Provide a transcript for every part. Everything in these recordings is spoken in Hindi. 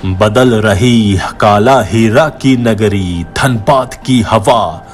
बदल रही काला हीरा की नगरी, धनबाद की हवा,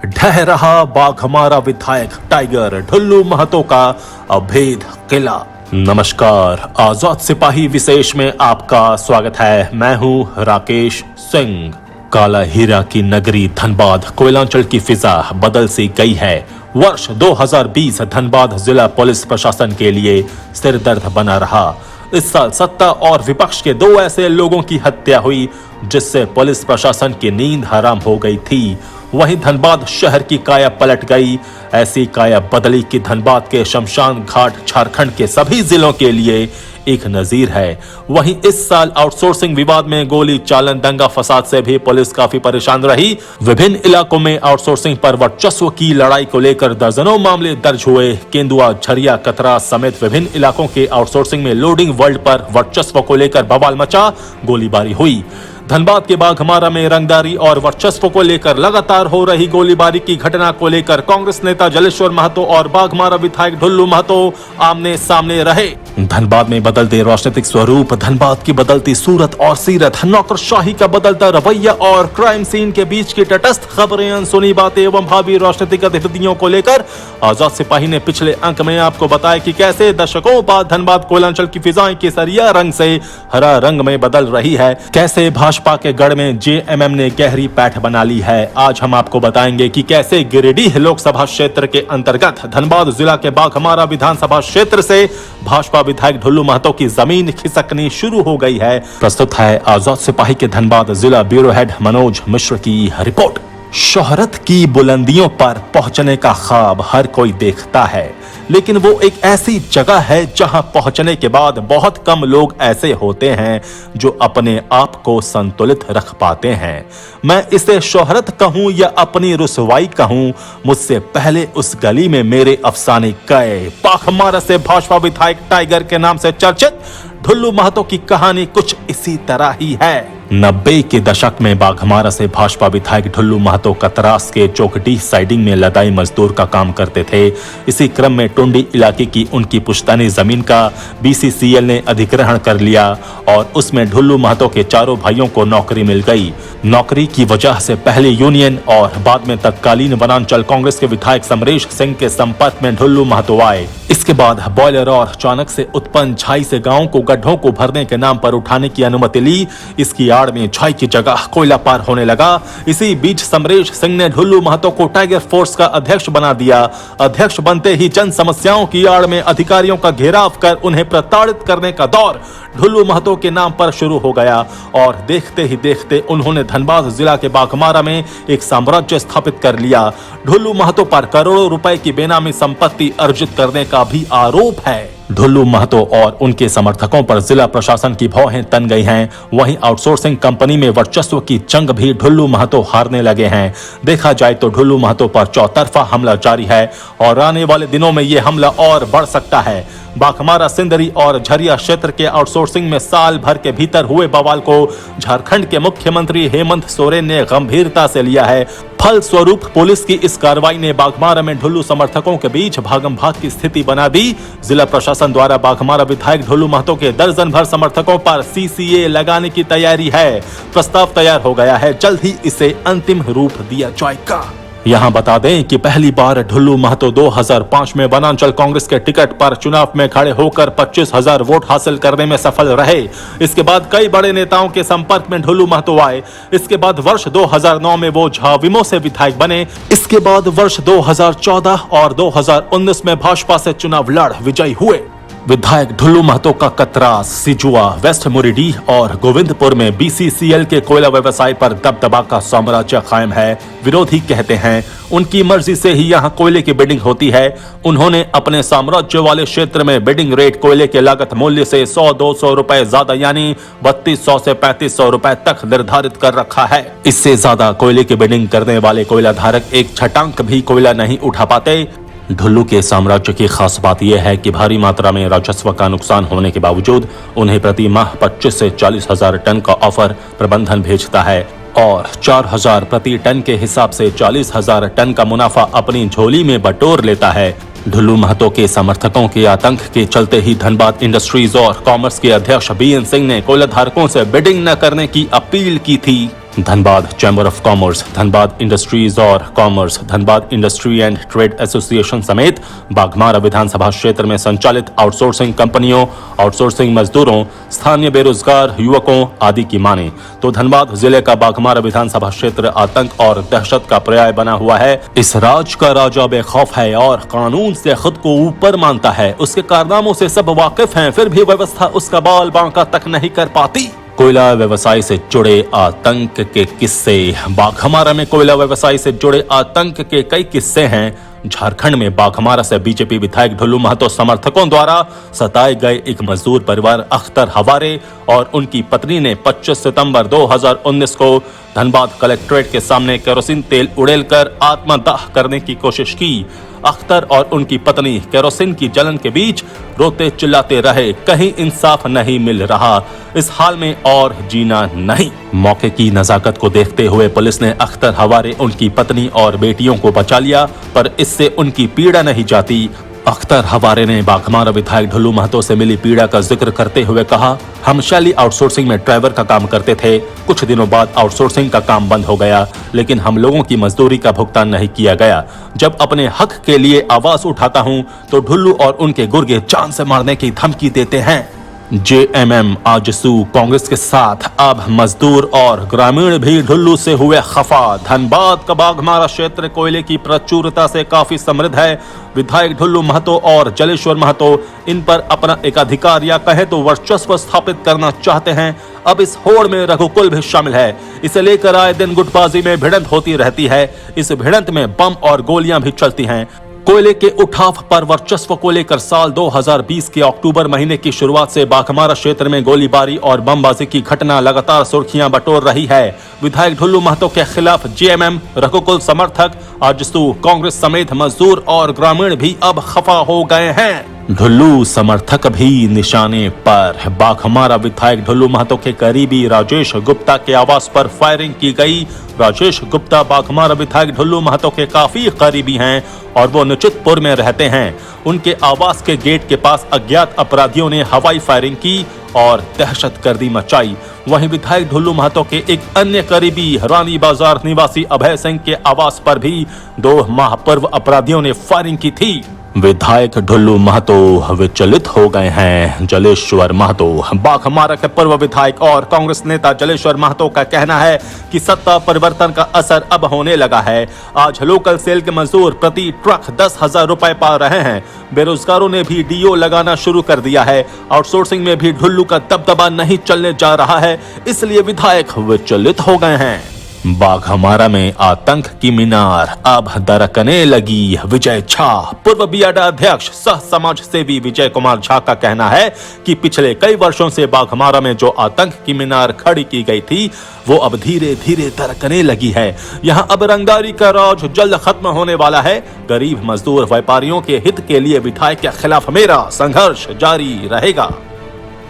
ढह रहा बाघ हमारा विधायक टाइगर ढुल्लू महतो का अभेद किला। नमस्कार, आजाद सिपाही विशेष में आपका स्वागत है। मैं हूं राकेश सिंह। काला हीरा की नगरी धनबाद कोयलांचल की फिजा बदल सी गई है। वर्ष 2020 धनबाद जिला पुलिस प्रशासन के लिए सिरदर्द बना रहा। इस साल सत्ता और विपक्ष के दो ऐसे लोगों की हत्या हुई जिससे पुलिस प्रशासन की नींद हराम हो गई थी। वहीं धनबाद शहर की काया पलट गई। ऐसी काया बदली कि धनबाद के शमशान घाट झारखंड के सभी जिलों के लिए एक नजीर है। वहीं इस साल आउटसोर्सिंग विवाद में गोली चालन दंगा फसाद से भी पुलिस काफी परेशान रही। विभिन्न इलाकों में आउटसोर्सिंग पर वर्चस्व की लड़ाई को लेकर दर्जनों मामले दर्ज हुए। केंदुआ, झरिया, कतरा समेत विभिन्न इलाकों के आउटसोर्सिंग में लोडिंग वर्ल्ड पर वर्चस्व को लेकर बवाल मचा, गोलीबारी हुई। धनबाद के बाघमारा में रंगदारी और वर्चस्व को लेकर लगातार हो रही गोलीबारी की घटना को लेकर कांग्रेस नेता जलेश्वर महतो और बाघमारा विधायक ढुल्लू महतो आमने सामने रहे। धनबाद में बदलते राजनीतिक स्वरूप, धनबाद की बदलती सूरत और सीरत, नौकरशाही का बदलता रवैया और क्राइम सीन के बीच की तटस्थ खबरें, अनसुनी बातें एवं भावी राजनीतिक गतिविधियों को लेकर आजाद सिपाही ने पिछले अंक में आपको बताया कि कैसे दशकों बाद धनबाद कोयलांचल की फिजाएं केसरिया रंग से हरा रंग में बदल रही है, कैसे भाजपा के गढ़ में जेएमएम ने गहरी पैठ बना ली है। आज हम आपको बताएंगे कि कैसे गिरिडीह लोकसभा क्षेत्र के अंतर्गत धनबाद जिला के बाघमारा विधानसभा क्षेत्र से भाजपा विधायक ढुल्लू महतो की जमीन खिसकनी शुरू हो गई है। प्रस्तुत है आजाद सिपाही के धनबाद जिला ब्यूरो हेड मनोज मिश्र की रिपोर्ट। शोहरत की बुलंदियों पर पहुंचने का ख्वाब हर कोई देखता है, लेकिन वो एक ऐसी जगह है जहां पहुंचने के बाद बहुत कम लोग ऐसे होते हैं जो अपने आप को संतुलित रख पाते हैं। मैं इसे शोहरत कहूं या अपनी रुसवाई कहूं, मुझसे पहले उस गली में मेरे अफसाने गए। बाघमारा से भाजपा विधायक टाइगर के नाम से चर्चित ढुल्लू महतो की कहानी कुछ इसी तरह ही है। 90 के दशक में बाघमारा से भाजपा विधायक ढुल्लू महतो कतरास के चौकडी साइडिंग में लदाई मजदूर का काम करते थे। इसी क्रम में टुंडी इलाके की उनकी पुश्तैनी जमीन का बीसीसीएल ने अधिग्रहण कर लिया और उसमें ढुल्लू महतो के चारों भाइयों को नौकरी मिल गई। नौकरी की वजह से पहले यूनियन और बाद में तत्कालीन वनांचल कांग्रेस के विधायक समरेश सिंह के संपर्क में ढुल्लू महतो आए। इसके बाद बॉयलर और चाणक से उत्पन्न झाई से गांव को गड्ढों को भरने के नाम पर उठाने की अनुमति ली। इसकी आड़ में झाई की जगह कोयला पार होने लगा। इसी बीच समरेश सिंह ने ढुल्लू महतो को टाइगर फोर्स का अध्यक्ष बना दिया। अध्यक्ष बनते ही जन समस्याओं की आड़ में अधिकारियों का घेराव कर उन्हें प्रताड़ित करने का दौर ढुल्लू महतो के नाम पर शुरू हो गया और देखते ही देखते उन्होंने धनबाद जिला के बाघमारा में एक साम्राज्य स्थापित कर लिया। ढुल्लू महतो पर करोड़ों रुपए की बेनामी संपत्ति अर्जित करने का भी आरोप है। ढुल्लू महतो और उनके समर्थकों पर जिला प्रशासन की भौहें तन गई हैं। वहीं आउटसोर्सिंग कंपनी में वर्चस्व की जंग भी ढुल्लू महतो हारने लगे हैं। देखा जाए तो ढुल्लू महतो पर चौतरफा हमला जारी है और आने वाले दिनों में ये हमला और बढ़ सकता है। बाघमारा, सिंदरी और झरिया क्षेत्र के आउटसोर्सिंग में साल भर के भीतर हुए बवाल को झारखंड के मुख्यमंत्री हेमंत सोरेन ने गंभीरता से लिया है। फल स्वरूप पुलिस की इस कार्रवाई ने बाघमारा में ढुल्लू समर्थकों के बीच भागम भाग की स्थिति बना दी। जिला प्रशासन द्वारा बाघमारा विधायक ढुल्लू महतो के दर्जन भर समर्थकों पर सीसीए लगाने की तैयारी है। प्रस्ताव तैयार हो गया है, जल्द ही इसे अंतिम रूप दिया जाएगा। यहाँ बता दें कि पहली बार ढुल्लू महतो 2005 में वनांचल कांग्रेस के टिकट पर चुनाव में खड़े होकर 25,000 वोट हासिल करने में सफल रहे। इसके बाद कई बड़े नेताओं के संपर्क में ढुल्लू महतो आए। इसके बाद वर्ष 2009 में वो झाविमो से विधायक बने। इसके बाद वर्ष 2014 और 2019 में भाजपा से चुनाव लड़ विजयी हुए। विधायक ढुल्लू महतो का कतरास, सिजुआ, वेस्ट मुरीडीह और गोविंदपुर में बीसीसीएल के कोयला व्यवसाय पर दबदबा का साम्राज्य कायम है। विरोधी कहते हैं उनकी मर्जी से ही यहाँ कोयले की बिडिंग होती है। उन्होंने अपने साम्राज्य वाले क्षेत्र में बिडिंग रेट कोयले के लागत मूल्य से 100-200 रुपए ज्यादा यानी 3200 से 3500 रुपए तक निर्धारित कर रखा है। इससे ज्यादा कोयले की बिडिंग करने वाले कोयला धारक एक छटांक भी कोयला नहीं उठा पाते। ढुल्लू के साम्राज्य की खास बात यह है कि भारी मात्रा में राजस्व का नुकसान होने के बावजूद उन्हें प्रति माह 25 से 40,000 टन का ऑफर प्रबंधन भेजता है और 4,000 प्रति टन के हिसाब से 40,000 टन का मुनाफा अपनी झोली में बटोर लेता है। ढुल्लू महतो के समर्थकों के आतंक के चलते ही धनबाद इंडस्ट्रीज और कॉमर्स के अध्यक्ष बीएन सिंह ने कोयला धारकों से बिडिंग न करने की अपील की थी। Dhanbad chamber of commerce, Dhanbad industries और commerce, Dhanbad industry and trade association समेत बाघमारा विधानसभा क्षेत्र में संचालित आउटसोर्सिंग कंपनियों, आउटसोर्सिंग मजदूरों, स्थानीय बेरोजगार युवकों आदि की माने तो धनबाद जिले का बाघमारा विधानसभा क्षेत्र आतंक और दहशत का पर्याय बना हुआ है। इस राज का राजा बेखौफ है और कानून से खुद को ऊपर मानता है। उसके कारनामों से सब वाकिफ हैं, फिर भी व्यवस्था उसका बाल बांका तक नहीं कर पाती। कोयला व्यवसाय से जुड़े आतंक के किस्से। बाघमारा में कोयला व्यवसाय से जुड़े आतंक के कई किस्से हैं। झारखंड में बाघमारा से बीजेपी विधायक ढुल्लू महतो समर्थकों द्वारा सताए गए एक मजदूर परिवार अख्तर हवारे और उनकी पत्नी ने 25 सितंबर 2019 को धनबाद कलेक्ट्रेट के सामने केरोसिन तेल उड़ेलकर आत्मदाह करने की कोशिश की। अख्तर और उनकी पत्नी केरोसिन की जलन के बीच रोते चिल्लाते रहे, कहीं इंसाफ नहीं मिल रहा, इस हाल में और जीना नहीं। मौके की नजाकत को देखते हुए पुलिस ने अख्तर हवारे, उनकी पत्नी और बेटियों को बचा लिया, पर इससे उनकी पीड़ा नहीं जाती। अख्तर हवारे ने बाघमारा विधायक ढुल्लू महतो से मिली पीड़ा का जिक्र करते हुए कहा, हम शैली आउटसोर्सिंग में ड्राइवर का काम करते थे। कुछ दिनों बाद आउटसोर्सिंग का काम बंद हो गया, लेकिन हम लोगों की मजदूरी का भुगतान नहीं किया गया। जब अपने हक के लिए आवाज उठाता हूं तो ढुल्लू और उनके गुर्गे जान से मारने की धमकी देते हैं। जेएमएम आजसू कांग्रेस के साथ अब मजदूर और ग्रामीण भी ढुल्लू से हुए खफा। धनबाद का बाघमारा क्षेत्र कोयले की प्रचुरता से काफी समृद्ध है। विधायक ढुल्लू महतो और जलेश्वर महतो इन पर अपना एकाधिकार या कहे तो वर्चस्व स्थापित करना चाहते हैं। अब इस होड़ में रघुकुल भी शामिल है। इसे लेकर आए दिन गुटबाजी में भिड़ंत होती रहती है। इस भिड़ंत में बम और गोलियां भी चलती हैं। कोयले के उठाव पर वर्चस्व को लेकर साल 2020 के अक्टूबर महीने की शुरुआत से बाघमारा क्षेत्र में गोलीबारी और बमबाजी की घटना लगातार सुर्खियां बटोर रही है। विधायक ढुल्लू महतो के खिलाफ जेएमएम, रघुकुल समर्थक, आजसू कांग्रेस समेत मजदूर और ग्रामीण भी अब खफा हो गए हैं। ढुल्लू समर्थक भी निशाने पर। बाघमारा विधायक ढुल्लू महतो के करीबी राजेश गुप्ता के आवास पर फायरिंग की गई। राजेश गुप्ता बाघमारा विधायक ढुल्लू महतो के काफी करीबी हैं और वो निचितपुर में रहते हैं। उनके आवास के गेट के पास अज्ञात अपराधियों ने हवाई फायरिंग की और दहशतगर्दी मचाई। वहीं विधायक ढुल्लू महतो के एक अन्य करीबी रानी बाजार निवासी अभय सिंह के आवास पर भी 2 माह पूर्व अपराधियों ने फायरिंग की थी। विधायक ढुल्लू महतो विचलित हो गए हैं। जलेश्वर महतो। बाघमारा के पूर्व विधायक और कांग्रेस नेता जलेश्वर महतो का कहना है कि सत्ता परिवर्तन का असर अब होने लगा है। आज लोकल सेल के मजदूर प्रति ट्रक 10,000 रुपए पा रहे हैं। बेरोजगारों ने भी डीओ लगाना शुरू कर दिया है। आउटसोर्सिंग में भी ढुल्लू का दबदबा नहीं चलने जा रहा है, इसलिए विधायक विचलित हो गए हैं। बाघमारा में आतंक की मीनार अब दरकने लगी। विजय झा। पूर्व बियाडा अध्यक्ष सह समाज सेवी विजय कुमार झा का कहना है कि पिछले कई वर्षों से बाघमारा में जो आतंक की मीनार खड़ी की गई थी वो अब धीरे धीरे दरकने लगी है। यहाँ अब रंगदारी का राज जल्द खत्म होने वाला है। गरीब मजदूर व्यापारियों के हित के लिए विधायक के खिलाफ मेरा संघर्ष जारी रहेगा।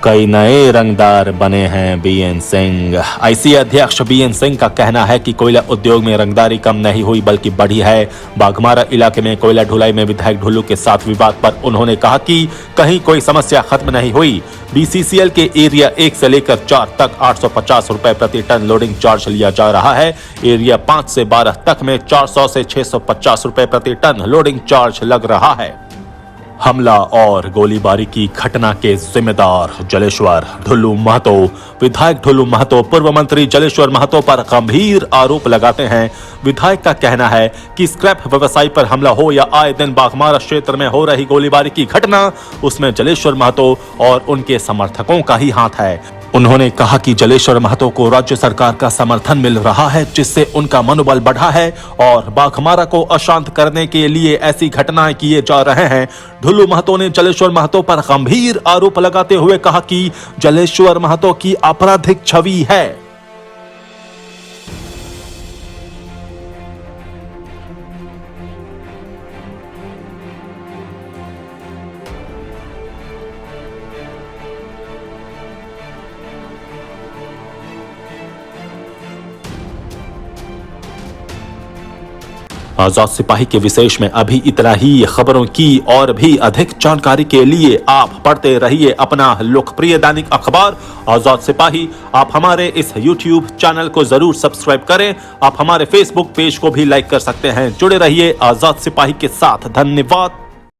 कई नए रंगदार बने हैं बीएन सिंह। आईसी अध्यक्ष बीएन सिंह का कहना है कि कोयला उद्योग में रंगदारी कम नहीं हुई बल्कि बढ़ी है। बाघमारा इलाके में कोयला ढुलाई में विधायक ढुल्लू के साथ विवाद पर उन्होंने कहा कि कहीं कोई समस्या खत्म नहीं हुई। बीसीसीएल के एरिया 1 से लेकर 4 तक 850 रुपए प्रति टन लोडिंग चार्ज लिया जा रहा है। एरिया 5 से 12 तक में 400 से 650 रुपए प्रति टन लोडिंग चार्ज लग रहा है। हमला और गोलीबारी की घटना के जिम्मेदार जलेश्वर ढुल्लू महतो। विधायक ढुल्लू महतो पूर्व मंत्री जलेश्वर महतो पर गंभीर आरोप लगाते हैं। विधायक का कहना है कि स्क्रैप व्यवसायी पर हमला हो या आए दिन बाघमारा क्षेत्र में हो रही गोलीबारी की घटना, उसमें जलेश्वर महतो और उनके समर्थकों का ही हाथ है। उन्होंने कहा कि जलेश्वर महतो को राज्य सरकार का समर्थन मिल रहा है, जिससे उनका मनोबल बढ़ा है और बाघमारा को अशांत करने के लिए ऐसी घटनाएं किए जा रहे हैं। ढुल्लू महतो ने जलेश्वर महतो पर गंभीर आरोप लगाते हुए कहा कि जलेश्वर महतो की आपराधिक छवि है। आजाद सिपाही के विशेष में अभी इतना ही। खबरों की और भी अधिक जानकारी के लिए आप पढ़ते रहिए अपना लोकप्रिय दैनिक अखबार आजाद सिपाही। आप हमारे इस YouTube चैनल को जरूर सब्सक्राइब करें। आप हमारे Facebook पेज को भी लाइक कर सकते हैं। जुड़े रहिए आजाद सिपाही के साथ। धन्यवाद।